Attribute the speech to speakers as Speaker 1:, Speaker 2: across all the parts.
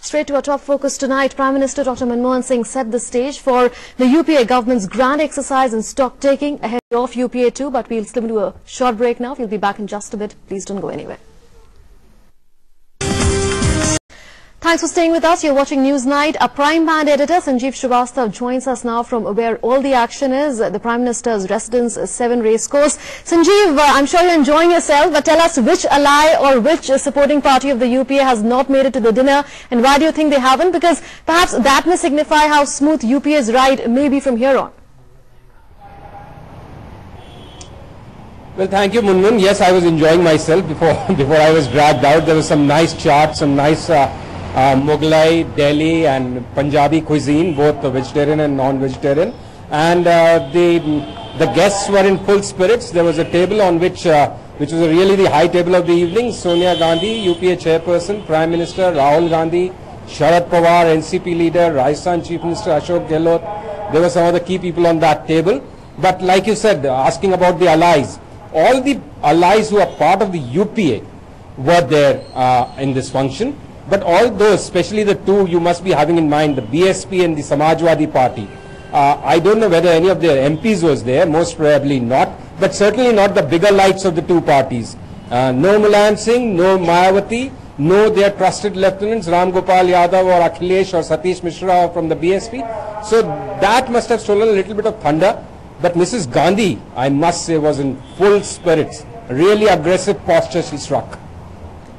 Speaker 1: Straight to our top focus tonight, Prime Minister Dr. Manmohan Singh set the stage for the UPA government's grand exercise in stock taking ahead of UPA 2. But we'll slip into a short break now. We'll be back in just a bit. Please don't go anywhere. Thanks for staying with us. You're watching Newsnight. Our Prime Band editor Sanjeev Srivastava joins us now from where all the action is, the Prime Minister's residence, 7 Racecourse. Sanjeev, I'm sure you're enjoying yourself, but tell us which ally or which supporting party of the UPA has not made it to the dinner, and why do you think they haven't? Because perhaps that may signify how smooth UPA's ride may be from here on.
Speaker 2: Well, thank you, Munmun. Yes, I was enjoying myself before I was dragged out. There was some nice charts, some nice Mughlai, Delhi and Punjabi cuisine, both vegetarian and non-vegetarian. And the guests were in full spirits. There was a table on which was really the high table of the evening. Sonia Gandhi, UPA chairperson, Prime Minister, Rahul Gandhi, Sharad Pawar, NCP leader, Rajasthan Chief Minister Ashok Gehlot. There were some of the key people on that table. But like you said, asking about the allies, all the allies who are part of the UPA were there in this function. But all those, especially the two you must be having in mind, the BSP and the Samajwadi Party. I don't know whether any of their MPs was there, most probably not, but certainly not the bigger lights of the two parties. No Mulayam Singh, no Mayawati, no their trusted lieutenants, Ram Gopal Yadav or Akhilesh or Satish Mishra from the BSP. So that must have stolen a little bit of thunder. But Mrs. Gandhi, I must say, was in full spirits. Really aggressive posture she struck.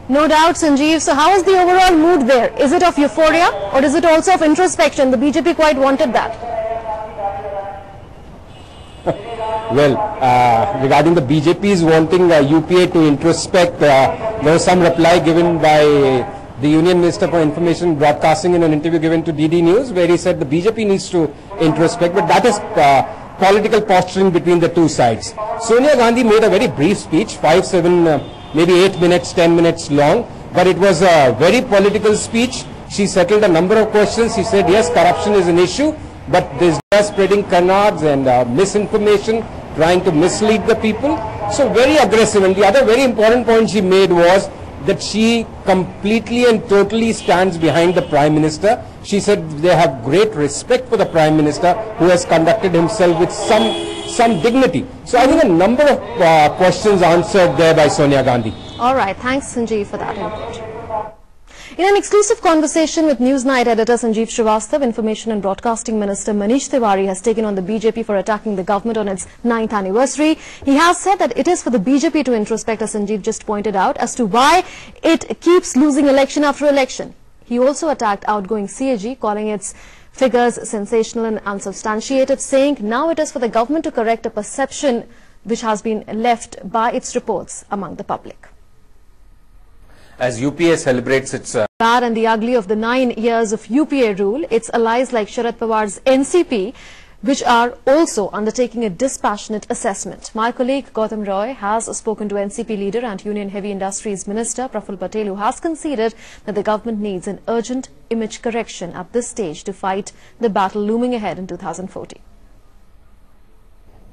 Speaker 1: No doubt, Sanjeev. So how is the overall mood there? Is it of euphoria or is it also of introspection? The BJP quite wanted that.
Speaker 2: Well, regarding the BJP's wanting UPA to introspect, there was some reply given by the Union Minister for Information and Broadcasting in an interview given to DD News, where he said the BJP needs to introspect, but that is political posturing between the two sides. Sonia Gandhi made a very brief speech, 5, 7, maybe 8 minutes, 10 minutes long, but it was a very political speech. She settled a number of questions. She said, yes, corruption is an issue, but there's just spreading canards and misinformation, trying to mislead the people. So very aggressive. And the other very important point she made was that she completely and totally stands behind the Prime Minister. She said they have great respect for the Prime Minister, who has conducted himself with some dignity. So I think a number of questions answered there by Sonia Gandhi.
Speaker 1: All right, thanks Sanjeev for that input. In an exclusive conversation with Newsnight editor Sanjeev Srivastava, Information and Broadcasting Minister Manish Tiwari has taken on the BJP for attacking the government on its 9th anniversary. He has said that it is for the BJP to introspect, as Sanjeev just pointed out, as to why it keeps losing election after election. He also attacked outgoing CAG, calling its figures sensational and unsubstantiated, saying now it is for the government to correct a perception which has been left by its reports among the public.
Speaker 2: As UPA celebrates its
Speaker 1: bad and the ugly of the 9 years of UPA rule, its allies like Sharad Pawar's NCP, which are also undertaking a dispassionate assessment. My colleague Gautam Roy has spoken to NCP leader and Union Heavy Industries Minister Praful Patel, who has conceded that the government needs an urgent image correction at this stage to fight the battle looming ahead in 2014.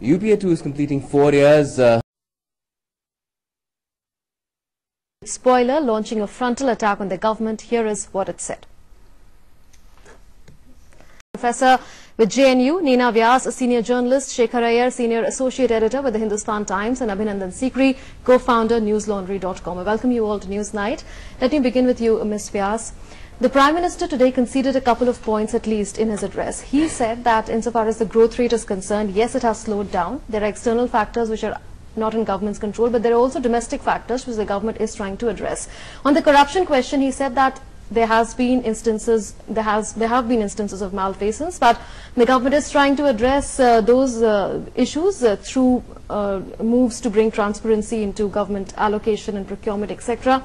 Speaker 3: UPA 2 is completing 4 years.
Speaker 1: Spoiler, launching a frontal attack on the government. Here is what it said. Professor with JNU, Neena Vyas, a senior journalist, Shekhar Iyer, senior associate editor with the Hindustan Times, and Abhinandan Sikri, co-founder newslaundry.com. I welcome you all to Newsnight. Let me begin with you, Ms. Vyas. The Prime Minister today conceded a couple of points at least in his address. He said that insofar as the growth rate is concerned, yes, it has slowed down. There are external factors which are not in government's control, but there are also domestic factors which the government is trying to address. On the corruption question, he said that there have been instances of malfeasance, but the government is trying to address those issues through moves to bring transparency into government allocation and procurement, etc.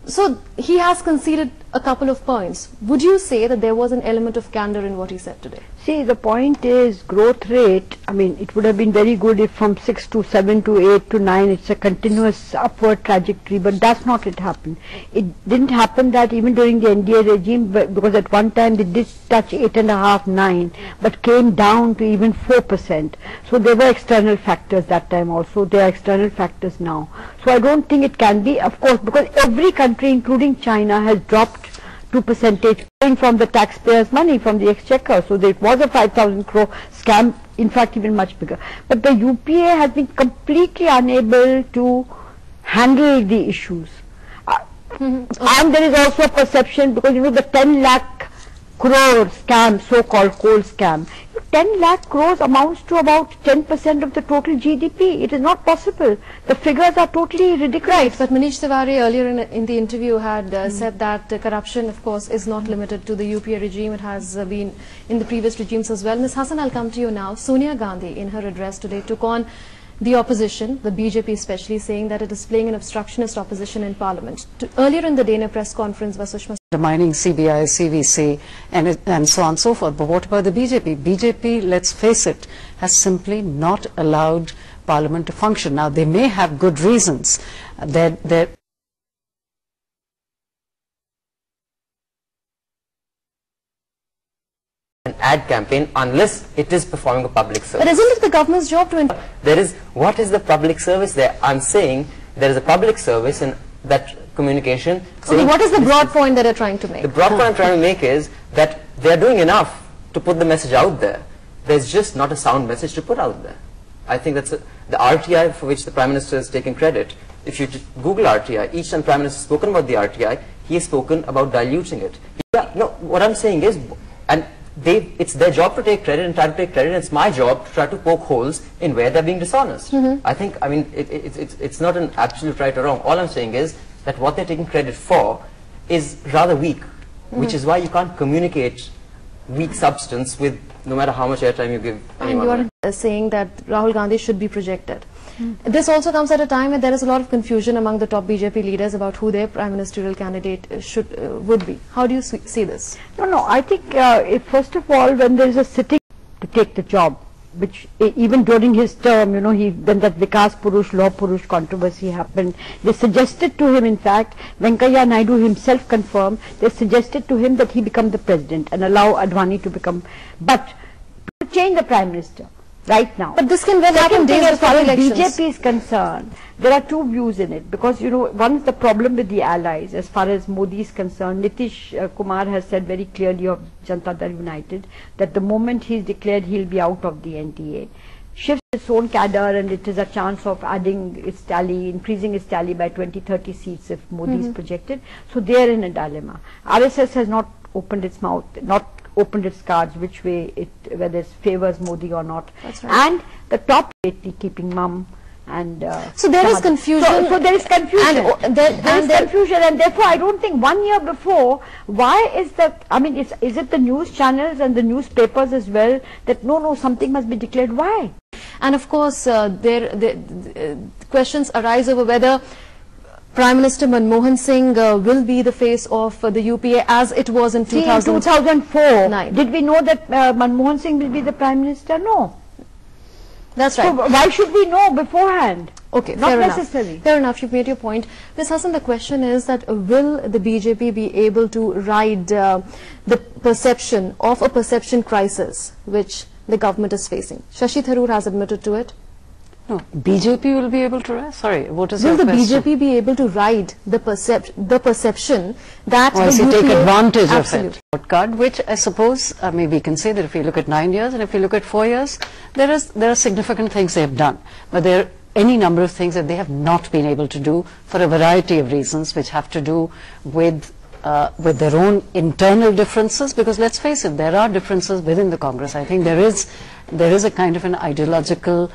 Speaker 1: So he has conceded a couple of points. Would you say that there was an element of candor in what he said today?
Speaker 4: See, the point is growth rate. I mean, it would have been very good if from 6 to 7 to 8 to 9 it's a continuous upward trajectory, but that's not it happened. It didn't happen that even during the NDA regime, because at one time they did touch 8.5, 9, but came down to even 4%. So there were external factors that time also. There are external factors now. So I don't think it can be, of course, because every country, including China, has dropped 2% going from the taxpayers' money, from the exchequer. So it was a 5,000 crore scam, in fact even much bigger. But the UPA has been completely unable to handle the issues. And there is also a perception, because you know the 10 lakh crore scam, so-called coal scam, 10 lakh crores amounts to about 10% of the total GDP. It is not possible. The figures are totally ridiculous.
Speaker 1: Right, but Manish Tiwari earlier in the interview had said that corruption, of course, is not limited to the UPA regime. It has been in the previous regimes as well. Ms. Hassan, I'll come to you now. Sonia Gandhi, in her address today, took on the opposition, the BJP especially, saying that it is playing an obstructionist opposition in Parliament. Earlier in the day in a press conference was Sushma
Speaker 5: undermining CBI, CVC and so on and so forth. But what about the BJP? BJP, let's face it, has simply not allowed Parliament to function. Now, they may have good reasons. They're
Speaker 6: an ad campaign unless it is performing a public service.
Speaker 1: But isn't it the government's job to...
Speaker 6: What is the public service there? I'm saying there is a public service in that communication.
Speaker 1: Okay, what is the broad point that you're trying to make?
Speaker 6: The broad point I'm trying to make is that they're doing enough to put the message out there. There's just not a sound message to put out there. I think that's the RTI for which the Prime Minister is taking credit. If you just Google RTI, each time Prime Minister has spoken about the RTI, he has spoken about diluting it. Yeah, no, what I'm saying is, and it's their job to take credit and try to take credit, and it's my job to try to poke holes in where they're being dishonest. I mean, it's not an absolute right or wrong. All I'm saying is that what they're taking credit for is rather weak, which is why you can't communicate weak substance with no matter how much airtime you give anyone.
Speaker 1: And you are saying that Rahul Gandhi should be projected. This also comes at a time when there is a lot of confusion among the top BJP leaders about who their prime ministerial candidate would be. How do you see this?
Speaker 4: No, I think first of all, when there is a sitting to take the job, which even during his term, you know, when that Vikas Purush, Law Purush controversy happened, they suggested to him, in fact, Venkaiah Naidu himself confirmed, they suggested to him that he become the president and allow Advani to become, but to change the prime minister right now.
Speaker 1: But this can well happen days
Speaker 4: as far
Speaker 1: before
Speaker 4: as
Speaker 1: elections.
Speaker 4: BJP is concerned, there are two views in it, because you know, one is the problem with the allies as far as Modi is concerned. Nitish Kumar has said very clearly of Janata Dal United that the moment he is declared, he will be out of the NDA. Shifts its own cadre, and it is a chance of adding its tally, increasing its tally by 20-30 seats if Modi is projected. So they are in a dilemma. RSS has not opened its mouth, not opened its cards which way whether it favors Modi or not.
Speaker 1: That's right.
Speaker 4: And the top lately keeping mum and
Speaker 1: so there is confusion.
Speaker 4: So there is confusion. And there is confusion, and therefore I don't think 1 year before, why is that? I mean, is it the news channels and the newspapers as well that no, something must be declared? Why?
Speaker 1: And of course, questions arise over whether Prime Minister Manmohan Singh will be the face of the UPA as it was in
Speaker 4: 2004. Did we know that Manmohan Singh will be the Prime Minister? No.
Speaker 1: That's right.
Speaker 4: So why should we know beforehand?
Speaker 1: Okay,
Speaker 4: not
Speaker 1: fair
Speaker 4: necessary.
Speaker 1: Enough. Fair enough, you've made your point. Ms. Hassan, the question is that will the BJP be able to ride the perception of a perception crisis which the government is facing? Shashi Tharoor has admitted to it.
Speaker 5: No, BJP will be able to ride? Sorry, what is
Speaker 1: your question? Will the BJP be able to ride the perception that
Speaker 5: the UPA take advantage of it? Card, which I suppose, we can say that if you look at 9 years and if you look at 4 years, there are significant things they have done. But there are any number of things that they have not been able to do for a variety of reasons, which have to do with their own internal differences, because let's face it, there are differences within the Congress. I think there is a kind of an ideological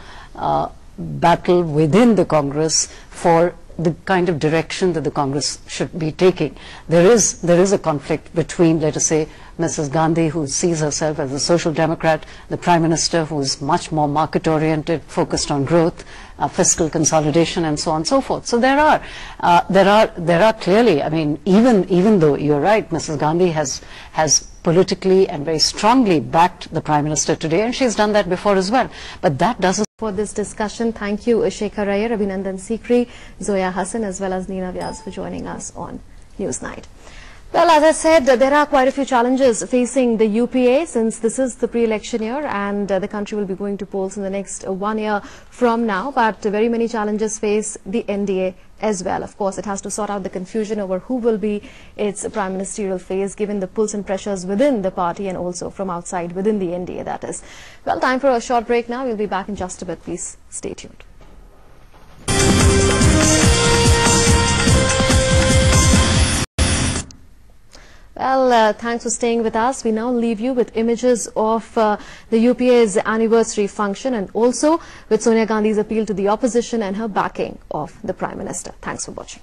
Speaker 5: battle within the Congress for the kind of direction that the Congress should be taking. There is a conflict between, let us say, Mrs. Gandhi, who sees herself as a social democrat, the Prime Minister, who is much more market-oriented, focused on growth, fiscal consolidation, and so on and so forth. So there are clearly, even though you're right, Mrs. Gandhi has politically and very strongly backed the Prime Minister today, and she's done that before as well. But that doesn't.
Speaker 1: For this discussion, thank you Shekhar Iyer, Abhinandan Sikri, Zoya Hassan, as well as Neena Vyas for joining us on Newsnight. Well, as I said, there are quite a few challenges facing the UPA since this is the pre-election year and the country will be going to polls in the next 1 year from now. But very many challenges face the NDA as well. Of course, it has to sort out the confusion over who will be its prime ministerial face, given the pulls and pressures within the party and also from outside within the NDA, that is. Well, time for a short break now. We'll be back in just a bit. Please stay tuned. Well, thanks for staying with us. We now leave you with images of the UPA's anniversary function and also with Sonia Gandhi's appeal to the opposition and her backing of the Prime Minister. Thanks for watching.